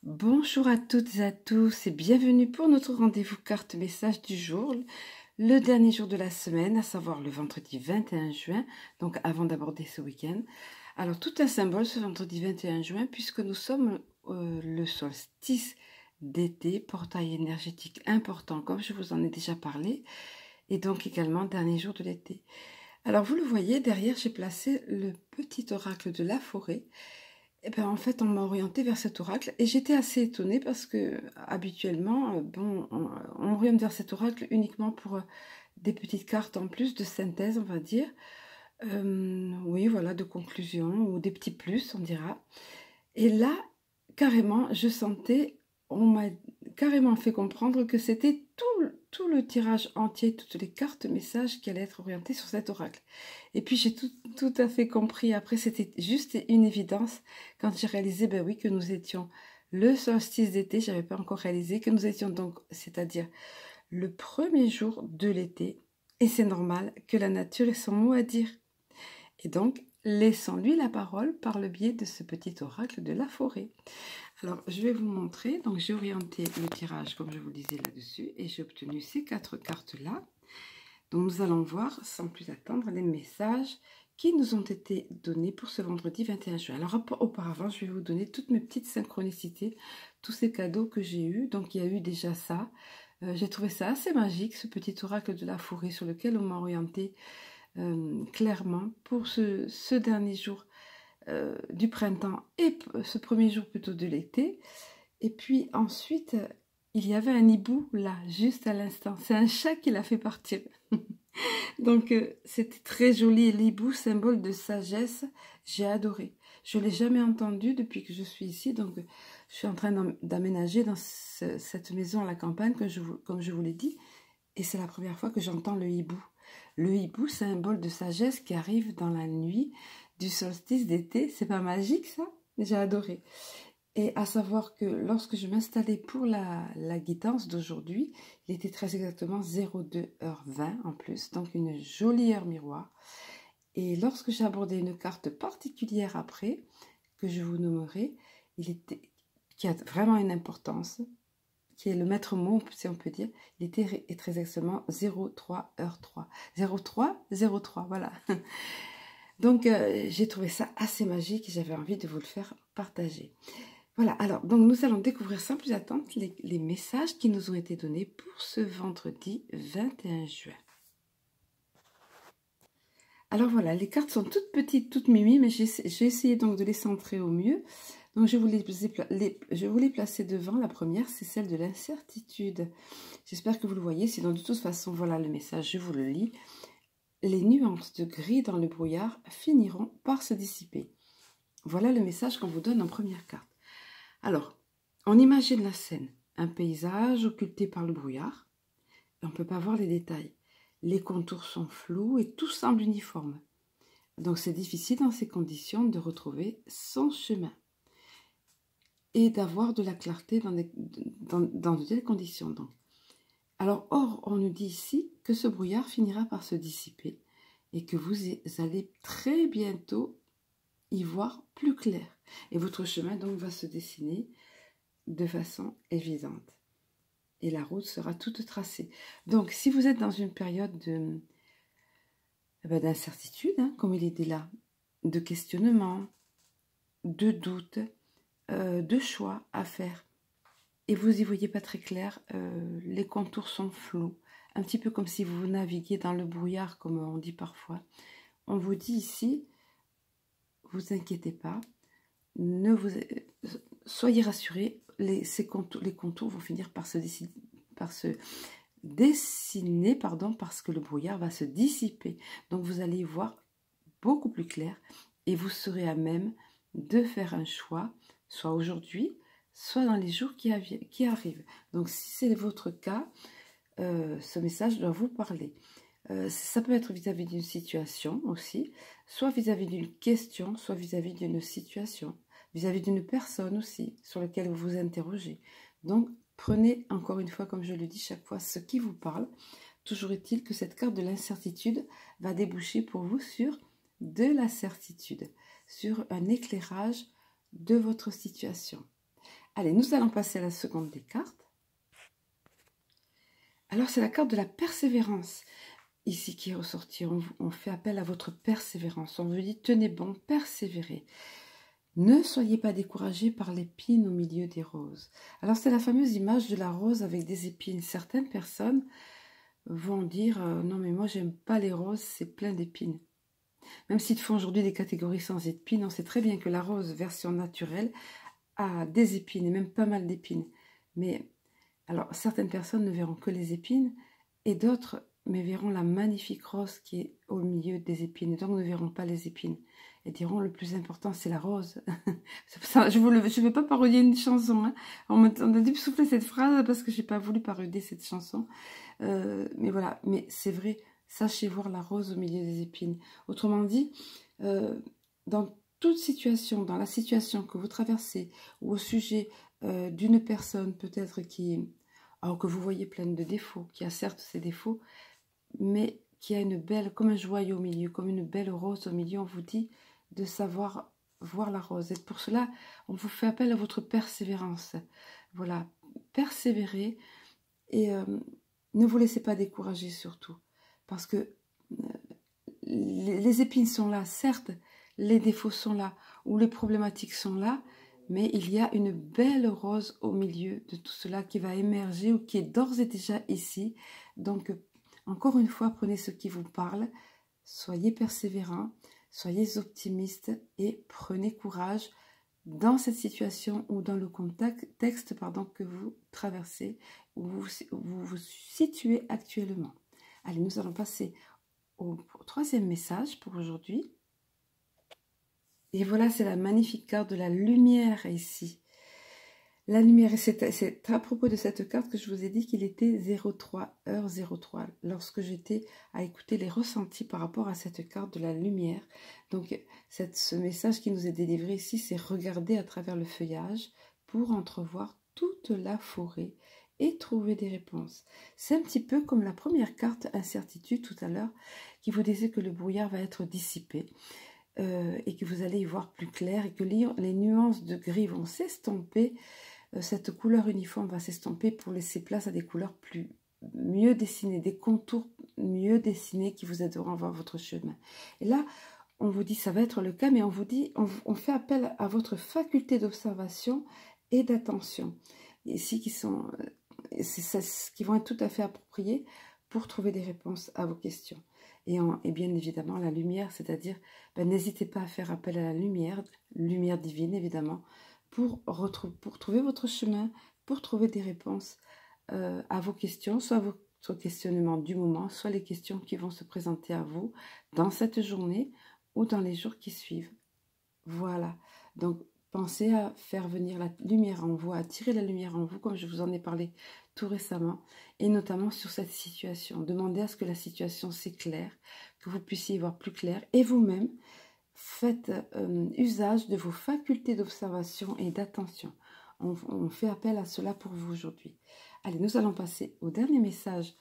Bonjour à toutes et à tous et bienvenue pour notre rendez-vous carte message du jour, le dernier jour de la semaine, à savoir le vendredi 21 juin, donc avant d'aborder ce week-end. Alors tout un symbole ce vendredi 21 juin puisque nous sommes le solstice d'été, portail énergétique important comme je vous en ai déjà parlé, et donc également dernier jour de l'été. Alors vous le voyez, derrière j'ai placé le petit oracle de la forêt. Et ben, en fait, on m'a orienté vers cet oracle et j'étais assez étonnée parce que habituellement, on oriente vers cet oracle uniquement pour des petites cartes en plus de synthèse, on va dire. Oui, voilà, de conclusion ou des petits plus, on dira. Et là, carrément, on m'a carrément fait comprendre que c'était tout le tirage entier, toutes les cartes messages qui allaient être orientées sur cet oracle. Et puis j'ai tout à fait compris, après c'était juste une évidence, quand j'ai réalisé, ben oui, que nous étions le solstice d'été, j'avais pas encore réalisé que nous étions donc, c'est-à-dire le premier jour de l'été, et c'est normal que la nature ait son mot à dire. Et donc, laissons-lui la parole par le biais de ce petit oracle de la forêt. Alors, je vais vous montrer. Donc, j'ai orienté le tirage, comme je vous le disais là-dessus, et j'ai obtenu ces 4 cartes-là. Donc, nous allons voir, sans plus attendre, les messages qui nous ont été donnés pour ce vendredi 21 juin. Alors, auparavant, je vais vous donner toutes mes petites synchronicités, tous ces cadeaux que j'ai eus. Donc, il y a eu déjà ça. J'ai trouvé ça assez magique, ce petit oracle de la forêt sur lequel on m'a orienté clairement pour ce dernier jour du printemps et ce premier jour plutôt de l'été. Et puis ensuite, il y avait un hibou là, juste à l'instant. C'est un chat qui l'a fait partir. Donc c'était très joli. L'hibou, symbole de sagesse, j'ai adoré. Je ne l'ai jamais entendu depuis que je suis ici. Donc je suis en train d'aménager dans cette maison à la campagne, comme je vous l'ai dit. Et c'est la première fois que j'entends le hibou. Le hibou, symbole de sagesse qui arrive dans la nuit du solstice d'été. C'est pas magique, ça? J'ai adoré. Et à savoir que lorsque je m'installais pour la guidance d'aujourd'hui, il était très exactement 02h20 en plus, donc une jolie heure miroir. Et lorsque j'ai abordé une carte particulière après, que je vous nommerai, qui a vraiment une importance, qui est le maître mot, si on peut dire, il était très exactement 03h3. 03, voilà. Donc, j'ai trouvé ça assez magique et j'avais envie de vous le faire partager. Voilà, alors, donc nous allons découvrir sans plus attendre les messages qui nous ont été donnés pour ce vendredi 21 juin. Alors voilà, les cartes sont toutes petites, toutes mimi, mais j'ai essayé donc de les centrer au mieux. Donc je voulais placer devant. La première, c'est celle de l'incertitude. J'espère que vous le voyez, sinon de toute façon, voilà le message, je vous le lis. Les nuances de gris dans le brouillard finiront par se dissiper. Voilà le message qu'on vous donne en première carte. Alors, on imagine la scène, un paysage occulté par le brouillard. On ne peut pas voir les détails. Les contours sont flous et tout semble uniforme. Donc c'est difficile dans ces conditions de retrouver son chemin et d'avoir de la clarté dans de telles conditions. Donc. Alors, or, on nous dit ici que ce brouillard finira par se dissiper et que vous allez très bientôt y voir plus clair. Et votre chemin donc va se dessiner de façon évidente. Et la route sera toute tracée. Donc, si vous êtes dans une période d'incertitude, hein, comme il est là, de questionnement, de doute, de choix à faire, et vous n'y voyez pas très clair, les contours sont flous, un petit peu comme si vous naviguiez dans le brouillard, comme on dit parfois. On vous dit ici, vous inquiétez pas, soyez rassurés, les contours vont finir par se dessiner, parce que le brouillard va se dissiper. Donc vous allez y voir beaucoup plus clair et vous serez à même de faire un choix, soit aujourd'hui, soit dans les jours qui arrivent. Donc si c'est votre cas, ce message doit vous parler. Ça peut être vis-à-vis d'une situation aussi, soit vis-à-vis d'une question, soit vis-à-vis d'une situation, vis-à-vis d'une personne aussi, sur laquelle vous vous interrogez. Donc, prenez encore une fois, comme je le dis chaque fois, ce qui vous parle. Toujours est-il que cette carte de l'incertitude va déboucher pour vous sur de la certitude, sur un éclairage de votre situation. Allez, nous allons passer à la seconde des cartes. Alors, c'est la carte de la persévérance. Ici qui est ressortie, on fait appel à votre persévérance. On vous dit, tenez bon, persévérez. Ne soyez pas découragés par l'épine au milieu des roses. Alors, c'est la fameuse image de la rose avec des épines. Certaines personnes vont dire, non mais moi j'aime pas les roses, c'est plein d'épines. Même s'ils font aujourd'hui des catégories sans épines, on sait très bien que la rose version naturelle a des épines, et même pas mal d'épines. Mais alors, certaines personnes ne verront que les épines, et d'autres mais verront la magnifique rose qui est au milieu des épines, et donc ne verront pas les épines. Et diront, le plus important, c'est la rose. Je ne veux pas parodier une chanson. Hein. On a dû me souffler cette phrase parce que je n'ai pas voulu parodier cette chanson. Mais voilà, mais c'est vrai, sachez voir la rose au milieu des épines. Autrement dit, dans toute situation, dans la situation que vous traversez, ou au sujet d'une personne peut-être alors que vous voyez pleine de défauts, qui a certes ses défauts, mais qui a une belle, comme un joyau au milieu, comme une belle rose au milieu, on vous dit de savoir voir la rose. Et pour cela, on vous fait appel à votre persévérance. Voilà, persévérez et ne vous laissez pas décourager surtout, parce que les épines sont là, certes, les défauts sont là, ou les problématiques sont là, mais il y a une belle rose au milieu de tout cela qui va émerger ou qui est d'ores et déjà ici. Donc, encore une fois, prenez ce qui vous parle, soyez persévérants, soyez optimistes et prenez courage dans cette situation ou dans le contexte que vous traversez, où vous vous situez actuellement. Allez, nous allons passer au troisième message pour aujourd'hui. Et voilà, c'est la magnifique carte de la lumière ici. La lumière, et c'est à propos de cette carte que je vous ai dit qu'il était 03h03, lorsque j'étais à écouter les ressentis par rapport à cette carte de la lumière. Donc, ce message qui nous est délivré ici, c'est regarder à travers le feuillage pour entrevoir toute la forêt et trouver des réponses. C'est un petit peu comme la première carte incertitude tout à l'heure, qui vous disait que le brouillard va être dissipé. Et que vous allez y voir plus clair et que les nuances de gris vont s'estomper, cette couleur uniforme va s'estomper pour laisser place à des couleurs mieux dessinées, des contours mieux dessinés qui vous aideront à voir votre chemin. Et là, on vous dit, ça va être le cas, mais on vous dit, on fait appel à votre faculté d'observation et d'attention, ici qui vont être tout à fait appropriées pour trouver des réponses à vos questions. Et bien évidemment, la lumière, c'est-à-dire, n'hésitez pas à faire appel à la lumière divine évidemment, pour trouver votre chemin, pour trouver des réponses à vos questions, soit votre questionnement du moment, soit les questions qui vont se présenter à vous dans cette journée ou dans les jours qui suivent. Voilà, donc pensez à faire venir la lumière en vous, à attirer la lumière en vous, comme je vous en ai parlé tout récemment, et notamment sur cette situation. Demandez à ce que la situation s'éclaire, que vous puissiez y voir plus clair, et vous-même, faites usage de vos facultés d'observation et d'attention. On fait appel à cela pour vous aujourd'hui. Allez, nous allons passer au dernier message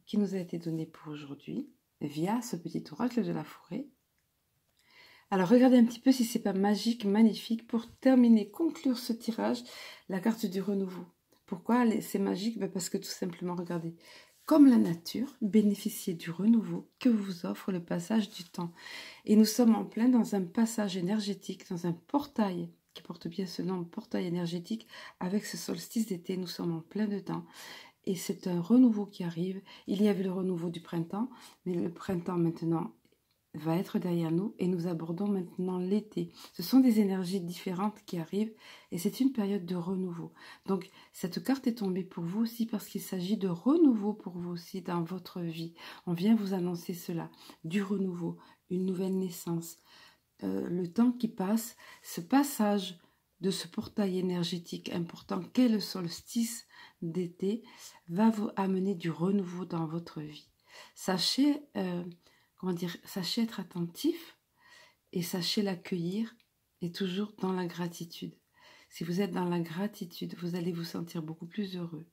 qui nous a été donné pour aujourd'hui, via ce petit oracle de la forêt. Alors, regardez un petit peu si c'est pas magique, magnifique. Pour terminer, conclure ce tirage, la carte du renouveau. Pourquoi c'est magique? Parce que tout simplement, regardez, comme la nature, bénéficiez du renouveau que vous offre le passage du temps. Et nous sommes en plein dans un passage énergétique, dans un portail qui porte bien ce nom, portail énergétique, avec ce solstice d'été. Nous sommes en plein dedans. Et c'est un renouveau qui arrive. Il y avait le renouveau du printemps, mais le printemps maintenant va être derrière nous et nous abordons maintenant l'été. Ce sont des énergies différentes qui arrivent et c'est une période de renouveau. Donc cette carte est tombée pour vous aussi parce qu'il s'agit de renouveau pour vous aussi dans votre vie. On vient vous annoncer cela, du renouveau, une nouvelle naissance. Le temps qui passe, ce passage de ce portail énergétique important qu'est le solstice d'été va vous amener du renouveau dans votre vie. Sachez sachez être attentif et sachez l'accueillir et toujours dans la gratitude. Si vous êtes dans la gratitude, vous allez vous sentir beaucoup plus heureux.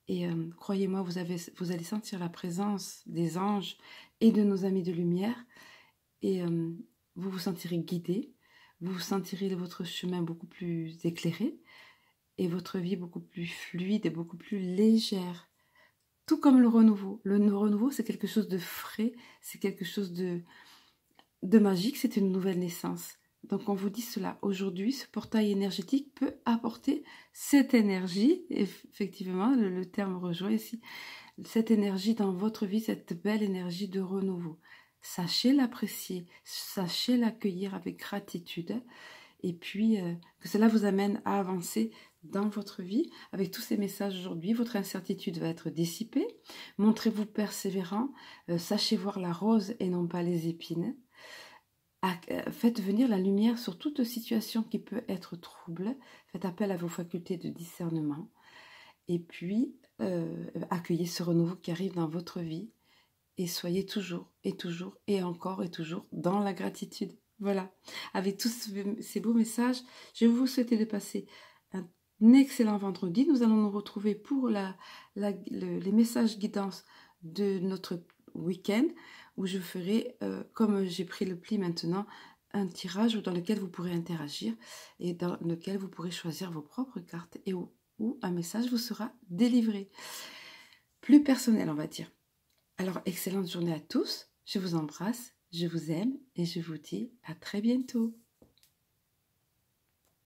Et croyez-moi, vous allez sentir la présence des anges et de nos amis de lumière et vous vous sentirez guidé, vous sentirez votre chemin beaucoup plus éclairé et votre vie beaucoup plus fluide et beaucoup plus légère. Tout comme le renouveau. Le renouveau, c'est quelque chose de frais, c'est quelque chose de magique, c'est une nouvelle naissance. Donc on vous dit cela, aujourd'hui, ce portail énergétique peut apporter cette énergie, effectivement, le terme rejoint ici, cette énergie dans votre vie, cette belle énergie de renouveau. Sachez l'apprécier, sachez l'accueillir avec gratitude, et puis que cela vous amène à avancer dans votre vie. Avec tous ces messages aujourd'hui, votre incertitude va être dissipée. Montrez-vous persévérant, sachez voir la rose et non pas les épines. Faites venir la lumière sur toute situation qui peut être trouble. Faites appel à vos facultés de discernement. Et puis, accueillez ce renouveau qui arrive dans votre vie. Et soyez toujours, et toujours, et encore, et toujours dans la gratitude. Voilà. Avec tous ces beaux messages, je vais vous souhaiter de passer un excellent vendredi. Nous allons nous retrouver pour les messages guidance de notre week-end, où je ferai, comme j'ai pris le pli maintenant, un tirage dans lequel vous pourrez interagir et dans lequel vous pourrez choisir vos propres cartes et où un message vous sera délivré. Plus personnel, on va dire. Alors, excellente journée à tous. Je vous embrasse, je vous aime et je vous dis à très bientôt.